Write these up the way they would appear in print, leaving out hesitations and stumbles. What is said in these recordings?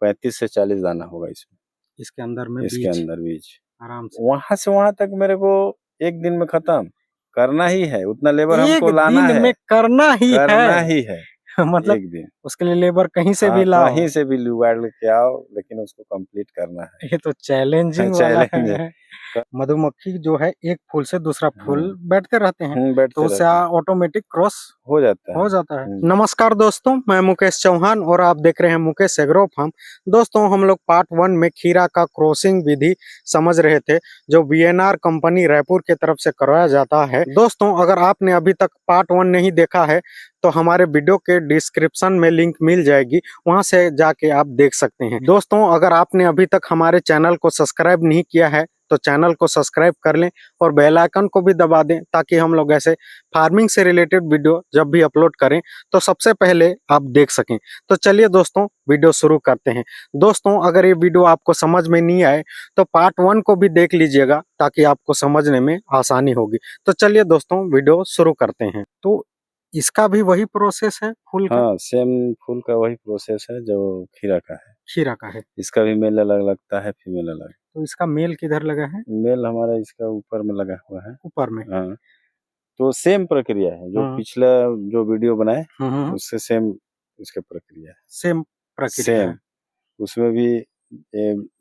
35 से 40 दाना होगा इसमें। इसके अंदर में इसके अंदर बीज आराम से वहां से वहां तक मेरे को एक दिन में खत्म करना ही है, उतना लेबर हमको एक लाना दिन है, में करना ही है मतलब एक दिन। उसके लिए लेबर कहीं से भी हाँ, लाओ, कहीं से भी जुगाड़ लेके आओ, लेकिन उसको कंप्लीट करना है। ये तो चैलेंजिंग वाला चैलेंज है। मधुमक्खी जो है एक फूल से दूसरा फूल बैठते रहते हैं, तो बैठते उससे रहते हैं, ऑटोमेटिक क्रॉस हो जाता हो है। जाता है। नमस्कार दोस्तों, मैं मुकेश चौहान और आप देख रहे हैं मुकेश एग्रो फार्म। दोस्तों, हम लोग पार्ट 1 में खीरा का क्रॉसिंग विधि समझ रहे थे, जो वीएनआर कंपनी रायपुर के तरफ से करवाया जाता है। दोस्तों, अगर आपने अभी तक पार्ट 1 नहीं देखा है तो हमारे वीडियो के डिस्क्रिप्शन में लिंक मिल जाएगी, वहां से जाके आप देख सकते हैं। दोस्तों, अगर आपने अभी तक हमारे चैनल को सब्सक्राइब नहीं किया है तो चैनल को सब्सक्राइब कर लें और बेल आइकन को भी दबा दें, ताकि हम लोग ऐसे फार्मिंग से रिलेटेड वीडियो जब भी अपलोड करें तो सबसे पहले आप देख सकें। तो चलिए दोस्तों, वीडियो शुरू करते हैं। दोस्तों, अगर ये वीडियो आपको समझ में नहीं आए तो पार्ट 1 को भी देख लीजिएगा, ताकि आपको समझने में आसानी होगी। तो चलिए दोस्तों, वीडियो शुरू करते हैं। तो इसका भी वही प्रोसेस है फूल का? हाँ, सेम फूल का वही प्रोसेस है जो खीरा का है। खीरा का है। इसका भी मेल अलग लगता है, फीमेल अलग। तो इसका मेल किधर लगा है? मेल हमारा इसका ऊपर में लगा हुआ है। ऊपर में? हाँ, तो सेम प्रक्रिया है जो पिछला जो वीडियो बनाए उससे सेम इसका प्रक्रिया है। सेम प्रक्रिया है। उसमें भी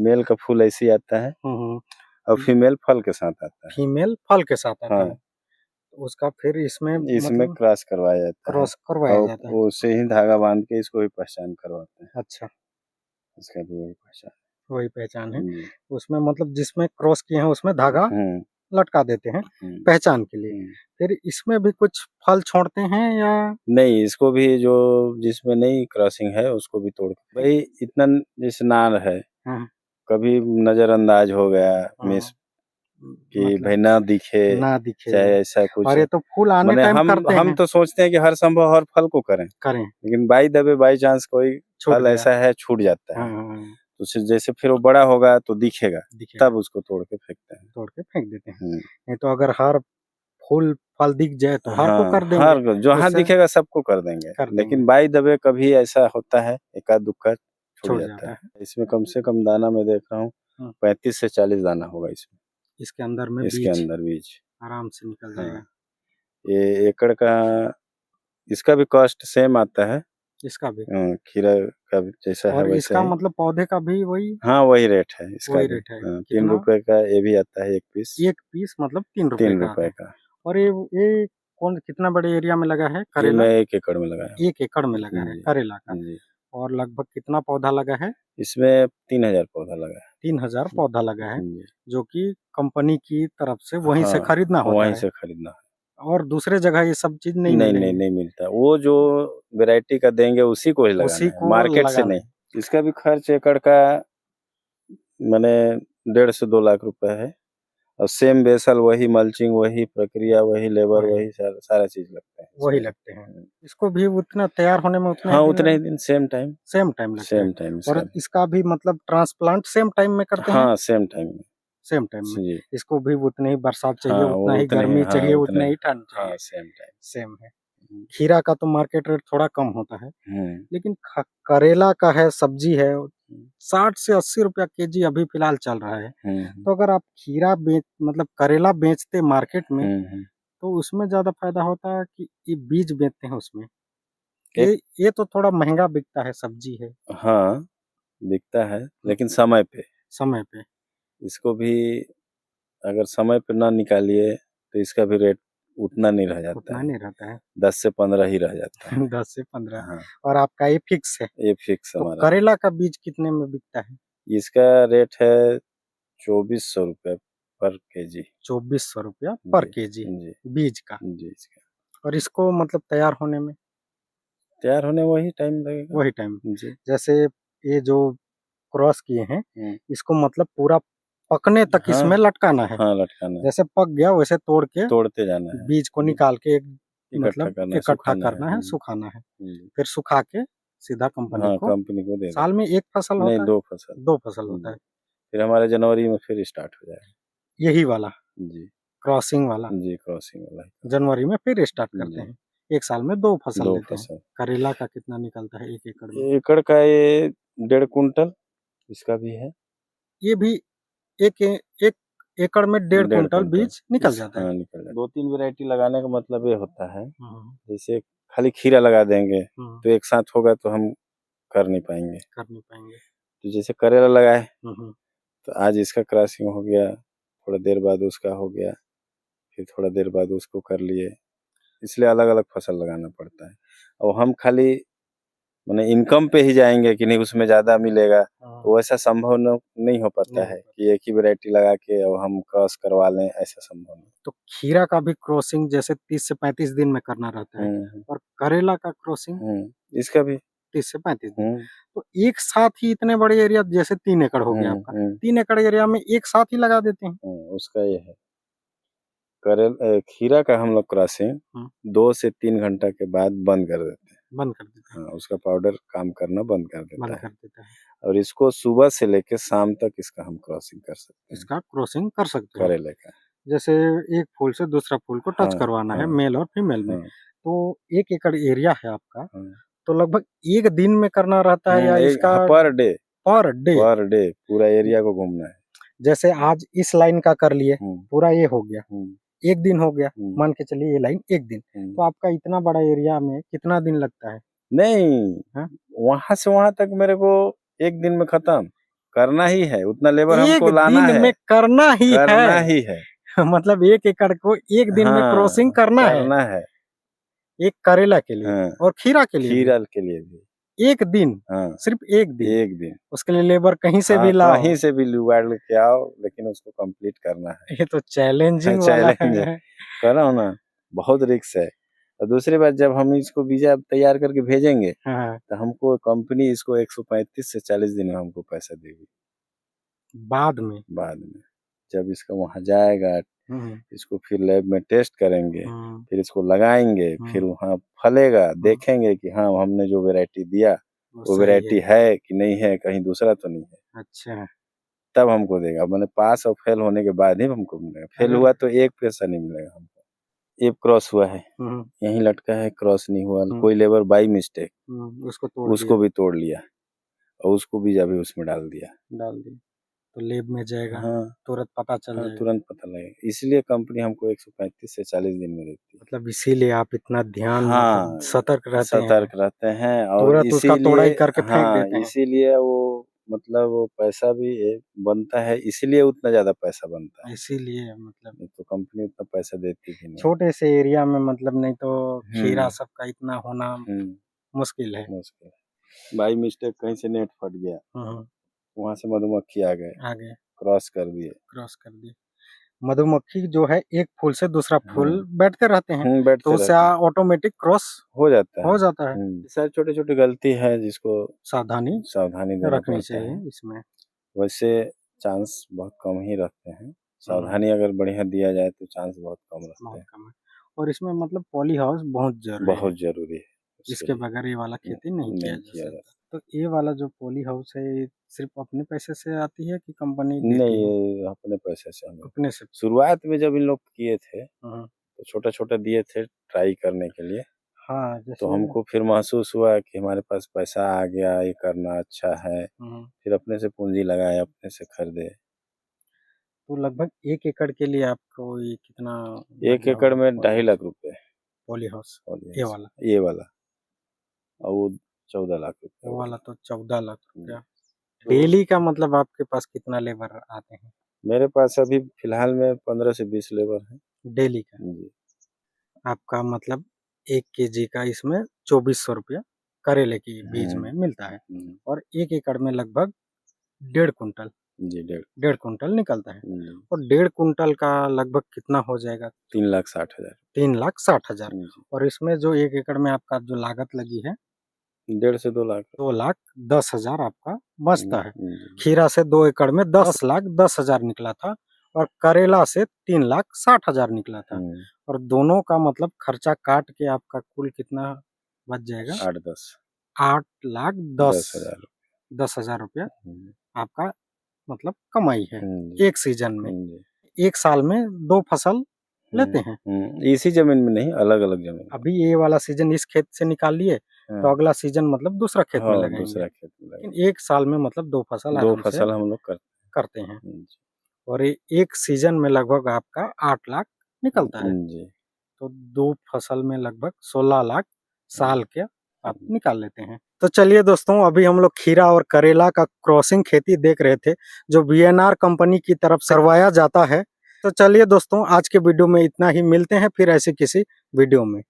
मेल का फूल ऐसे ही आता है और फीमेल फल के साथ आता है। फीमेल फल के साथ आता है। उसका फिर इसमें मतलब क्रॉस करवाया जाता है। क्रॉस करवाया जाता है। उससे ही धागा बांध के इसको भी पहचान करवाते हैं। अच्छा, इसका भी वही पहचान है। उसमें मतलब जिसमें क्रॉस किए हैं उसमें धागा लटका देते हैं पहचान के लिए। फिर इसमें भी कुछ फल छोड़ते हैं या नहीं? इसको भी जो जिसमें नहीं क्रॉसिंग है उसको भी तोड़ भाई इतना जैसे नार है, कभी नजरअंदाज हो गया मिस कि मतलब भाई ना दिखे चाहे ऐसा कुछ। और ये तो फूल आने टाइम करते हैं। हम तो सोचते हैं कि हर संभव हर फल को करें, लेकिन बाई दबे बाई चांस कोई फल ऐसा है छूट जाता है, तो जैसे फिर वो बड़ा होगा तो दिखेगा, तब उसको तोड़ के फेंकते हैं। तोड़ के फेंक देते हैं। नहीं तो अगर हर फूल फल दिख जाए तो हर को कर देंगे। हर जहाँ दिखेगा सबको कर देंगे, लेकिन बाई दबे कभी ऐसा होता है एकाध दुक्का छूट जाता है। इसमें कम से कम दाना मैं देख रहा हूँ 35 से 40 दाना होगा इसमें। इसके अंदर में इसके अंदर बीज आराम से निकल जाएगा। ये एकड़ का इसका भी कॉस्ट सेम आता है। इसका भी खीरा का भी जैसा है वैसे इसका मतलब पौधे का भी वही? हाँ, वही रेट है इसका। वही रेट है। 3 रुपए का ये भी आता है एक पीस। एक पीस मतलब 3 रुपए का। और ये कौन कितना बड़े एरिया में लगा है करेला? 1 एकड़ में लगा है। 1 एकड़ में लगा है करेला का। और लगभग कितना पौधा लगा है? इसमें 3000 पौधा लगा है। 3000 पौधा लगा है, जो कि कंपनी की तरफ से वहीं से खरीदना होता है। वहीं से खरीदना है और दूसरे जगह ये सब चीज नहीं मिलता। वो जो वैरायटी का देंगे उसी को ही लगाना है, मार्केट से नहीं। इसका भी खर्च एकड़ का मैंने 1.5 से 2 लाख रुपए है, और सेम बेसल वही मल्चिंग वही प्रक्रिया वही लेबर वही सारा चीज लगता है, वही लगते हैं। इसको भी उतना तैयार होने में उतना उतने ही दिन सेम टाइम लगता है। और इसका भी मतलब ट्रांसप्लांट सेम टाइम में करते हैं? हाँ, सेम टाइम में। इसको भी उतने ही बरसात चाहिए, उतना ही गर्मी चाहिए, उतना ही ठंड चाहिए। सेम है। खीरा का तो मार्केट रेट थोड़ा कम होता है, लेकिन करेला का है, सब्जी है, 60 से 80 रुपया केजी अभी फिलहाल चल रहा है। तो अगर आप खीरा मतलब करेला बेचते मार्केट में तो उसमें ज्यादा फायदा होता है कि ये बीज बेचते हैं उसमें? ये तो थोड़ा महंगा बिकता है, सब्जी है। हाँ, बिकता है, लेकिन समय पे इसको भी अगर समय पे ना निकालिए तो इसका भी रेट उतना नहीं रह जाता है। 10 से 15 ही रह जाता है। 10 से 15। और आपका ये फिक्स है? ये फिक्स तो हमारा। करेला का बीज कितने में बिकता है? इसका रेट है 2400 रुपये पर केजी। 2400 रुपया पर केजी बीज का? और इसको मतलब तैयार होने में वही टाइम लगेगा। वही टाइम जैसे ये जो क्रॉस किए हैं इसको मतलब पूरा पकने तक इसमें लटकाना है। लटकाना। जैसे पक गया वैसे तोड़ते जाना है, बीज को निकाल के मतलब इकट्ठा करना है, सुखाना है। फिर सुखा के सीधा कंपनी को दे। साल में एक फसल होता है? 2 फसल होता है। फिर हमारे जनवरी में फिर स्टार्ट हो जाएगा यही वाला जी, क्रॉसिंग वाला क्रॉसिंग वाला जनवरी में फिर स्टार्ट करते हैं। एक साल में 2 फसल दो लेते हैं। फसल। करेला का कितना निकलता है 1 एकड़ में? एकड़ का ये 1.5 कुंटल इसका भी है। ये भी एक एकड़ में 1.5 कुंटल बीज निकल जाता है। हाँ, निकल जाता है। 2-3 वैरायटी लगाने का मतलब ये होता है, हाँ, जैसे खाली खीरा लगा देंगे हाँ, तो एक साथ होगा तो हम कर नहीं पाएंगे। कर नहीं पाएंगे। तो जैसे करेला लगाए हम्म, तो आज इसका क्रॉसिंग हो गया, थोड़ा देर बाद उसका हो गया, फिर थोड़ा देर बाद उसको कर लिए, इसलिए अलग अलग फसल लगाना पड़ता है। और हम खाली माने इनकम पे ही जाएंगे कि नहीं उसमें ज्यादा मिलेगा, तो वैसा संभव नहीं हो पाता नहीं है हो कि एक ही वैरायटी लगा के और हम क्रॉस करवा लें, ऐसा संभव नहीं। तो खीरा का भी क्रॉसिंग जैसे 30 से 35 दिन में करना रहता है और करेला का क्रॉसिंग इसका भी 30 से 35 दिन। तो एक साथ ही इतने बड़े एरिया जैसे 3 एकड़ हो गया आपका, 3 एकड़ एरिया में एक साथ ही लगा देते हैं। उसका ये है खीरा का हम लोग क्रॉसिंग 2 से 3 घंटा के बाद बंद कर देते हैं। बंद कर देते हैं। हाँ, उसका पाउडर काम करना बंद कर बंद देता कर है देता है। और इसको सुबह से लेके शाम तक इसका हम क्रॉसिंग कर सकते हैं, इसका क्रॉसिंग कर सकते हैं। करेले का। जैसे एक फूल से दूसरा फूल को टच हाँ, करवाना है हाँ, मेल और फीमेल में, हाँ, तो 1 एकड़ एरिया है आपका, हाँ। तो लगभग 1 दिन में करना रहता है या इसका पर डे पर डे? पूरा एरिया को घूमना है। जैसे आज इस लाइन का कर लिए, पूरा ये हो गया, 1 दिन हो गया, मान के चलिए ये लाइन 1 दिन, तो आपका इतना बड़ा एरिया में कितना दिन लगता है? नहीं, वहां से वहां तक मेरे को 1 दिन में खत्म करना ही है, उतना लेबर हमको लाना है, 1 दिन में करना ही है। मतलब 1 एकड़ को 1 दिन में क्रॉसिंग करना है। एक करेला के लिए और खीरा के लिए खीरा के लिए भी 1 दिन, सिर्फ 1 दिन। 1 दिन उसके लिए लेबर कहीं से भी लाओ, कहीं से भी जुगाड़ लेके आओ, लेकिन उसको कंप्लीट करना है। ये तो चैलेंजिंग वाला है। कर रहा हूँ ना, बहुत रिस्क है। और दूसरी बात, जब हम इसको बीजा तैयार करके भेजेंगे तो हमको कंपनी इसको 135 से 40 दिन में हमको पैसा देगी। बाद में जब इसका वहां जाएगा, इसको फिर लैब में टेस्ट करेंगे, फिर इसको लगाएंगे, फिर वहाँ फलेगा, देखेंगे कि हाँ हमने जो वैरायटी दिया वो वैरायटी है कि नहीं है, कहीं दूसरा तो नहीं है। अच्छा, तब हमको देगा, मैंने पास और फेल होने के बाद ही हमको मिलेगा। फेल हुआ तो 1 पैसा नहीं मिलेगा हमको। एक क्रॉस हुआ है, यहीं लटका है, क्रॉस नहीं हुआ, कोई लेबर बाई मिस्टेक उसको भी तोड़ लिया और उसको भी अभी उसमें डाल दिया, तो लैब में जाएगा, तुरंत पता चल जाएगा, तुरंत पता लगेगा। इसलिए कंपनी हमको 135 से 40 दिन में देती है। मतलब इसीलिए आप इतना ध्यान, मतलब सतर्क रहते हैं और तुरंत उसका तोड़ाई करके फेंक देते हैं। इसीलिए वो मतलब वो पैसा भी बनता है, इसीलिए उतना ज्यादा पैसा बनता है, इसीलिए मतलब नहीं तो कंपनी उतना पैसा देती भी नहीं। छोटे से एरिया में मतलब, नहीं तो खीरा सबका इतना होना मुश्किल है। बाई मिस्टेक कहीं से नेट फट गया, वहां से मधुमक्खी आ गए, क्रॉस कर दिए। मधुमक्खी जो है एक फूल से दूसरा फूल बैठते रहते हैं, तो उससे ऑटोमेटिक क्रॉस हो जाता है। सर छोटे छोटे गलती है जिसको सावधानी रखनी चाहिए इसमें। वैसे चांस बहुत कम ही रहते हैं, सावधानी अगर बढ़िया दिया जाए तो चांस बहुत कम रहते हैं। और इसमें मतलब पॉली हाउस बहुत जरूरी है, इसके बगैर ये वाला खेती नहीं किया जा सकता। तो ये वाला जो पॉली हाउस है सिर्फ अपने पैसे से आती है कि कंपनी देती है? नहीं, अपने पैसे से। हम अपने से शुरुआत में जब इन लोग किए थे तो छोटा छोटा दिए थे ट्राई करने के लिए, तो हमको फिर महसूस हुआ कि हमारे पास पैसा आ गया, ये करना अच्छा है, फिर अपने से पूंजी लगाए, अपने से खरीदे। तो लगभग 1 एकड़ के लिए आपको ये कितना? 1 एकड़ में 2.5 लाख रुपए पॉली हाउस, ये वाला और वो 14 लाख रुपए। वो वाला तो 14 लाख रुपया। डेली का मतलब आपके पास कितना लेबर आते हैं? मेरे पास अभी फिलहाल में 15 से 20 लेबर है डेली का जी। आपका मतलब 1 केजी का इसमें 2400 रुपया करेले की बीज में मिलता है और 1 एकड़ में लगभग 1.5 कुंटल जी, 1.5 कुंटल निकलता है। और 1.5 कुंटल का लगभग कितना हो जाएगा? 3,60,000। 3,60,000। और इसमें जो 1 एकड़ में आपका जो लागत लगी है 1.5 से 2 लाख, 2,10,000 आपका बचता है। खीरा से 2 एकड़ में 10,10,000 निकला था और करेला से 3,60,000 निकला था। और दोनों का मतलब खर्चा काट के आपका कुल कितना बच जाएगा? 8,10,10,000 रुपया आपका मतलब कमाई है एक सीजन में। 1 साल में 2 फसल लेते हैं। इसी जमीन में नहीं, अलग अलग जमीन। अभी ये वाला सीजन इस खेत से निकाल लिए तो अगला सीजन मतलब दूसरा खेत में लगाएंगे। दूसरा खेत में लेकिन लगाएंगे। एक साल में मतलब 2 फसल 2 आराम से फसल हम लोग करते हैं। जी। और एक सीजन में लगभग आपका 8 लाख निकलता है। जी। तो 2 फसल में लगभग 16 लाख साल के आप निकाल लेते हैं। तो चलिए दोस्तों, अभी हम लोग खीरा और करेला का क्रॉसिंग खेती देख रहे थे, जो वीएनआर कंपनी की तरफ से करवाया जाता है। तो चलिए दोस्तों, आज के वीडियो में इतना ही, मिलते हैं फिर ऐसे किसी वीडियो में।